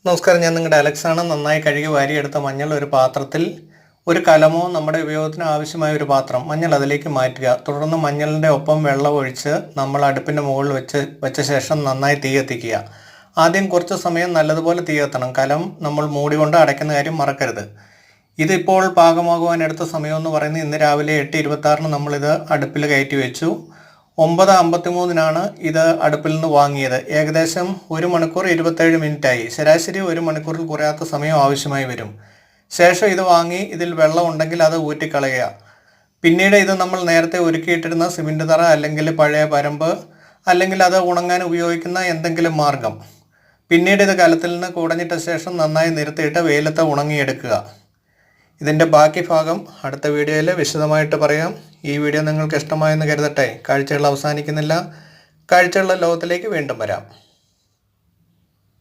നമസ്കാരം, ഞാൻ നിങ്ങളുടെ അലക്സാണ്. നന്നായി കഴുകി വാരിയെടുത്ത മഞ്ഞൾ ഒരു പാത്രത്തിൽ, ഒരു കലമോ നമ്മുടെ ഉപയോഗത്തിന് ആവശ്യമായ ഒരു പാത്രം മഞ്ഞൾ അതിലേക്ക് മാറ്റുക. തുടർന്ന് മഞ്ഞളിൻ്റെ ഒപ്പം വെള്ളം ഒഴിച്ച് നമ്മൾ അടുപ്പിൻ്റെ മുകളിൽ വെച്ച ശേഷം നന്നായി തീ കത്തിക്കുക. ആദ്യം കുറച്ച് സമയം നല്ലതുപോലെ തീ കത്തണം. കലം നമ്മൾ മൂടി കൊണ്ട് അടയ്ക്കുന്ന കാര്യം മറക്കരുത്. ഇതിപ്പോൾ പാകമാകുവാൻ എടുത്ത സമയമെന്ന് പറയുന്നത് ഇന്ന് രാവിലെ 8:26 നമ്മളിത് അടുപ്പിൽ കയറ്റി വെച്ചു. 9:53 ഇത് അടുപ്പിൽ നിന്ന് വാങ്ങിയത്. ഏകദേശം 1 മണിക്കൂർ 27 മിനിറ്റായി. ശരാശരി 1 മണിക്കൂറിൽ കുറയാത്ത സമയം ആവശ്യമായി വരും. ശേഷം ഇത് വാങ്ങി ഇതിൽ വെള്ളം ഉണ്ടെങ്കിൽ അത് ഊറ്റിക്കളയുക. പിന്നീട് ഇത് നമ്മൾ നേരത്തെ ഒരുക്കിയിട്ടിരുന്ന സിമെൻറ്റ് തറ അല്ലെങ്കിൽ പഴയ പരമ്പ് അല്ലെങ്കിൽ അത് ഉണങ്ങാൻ ഉപയോഗിക്കുന്ന എന്തെങ്കിലും മാർഗം. പിന്നീട് ഇത് കലത്തിൽ നിന്ന് കുടഞ്ഞിട്ട ശേഷം നന്നായി നിരത്തിയിട്ട് വെയിലത്ത് ഉണങ്ങിയെടുക്കുക. ഇതിൻ്റെ ബാക്കി ഭാഗം അടുത്ത വീഡിയോയിൽ വിശദമായിട്ട് പറയാം. ഈ വീഡിയോ നിങ്ങൾക്ക് ഇഷ്ടമായെന്ന് കരുതട്ടെ. കാഴ്ചകൾ അവസാനിക്കുന്നില്ല. കാഴ്ചകളുടെ ലോകത്തിലേക്ക് വീണ്ടും വരാം.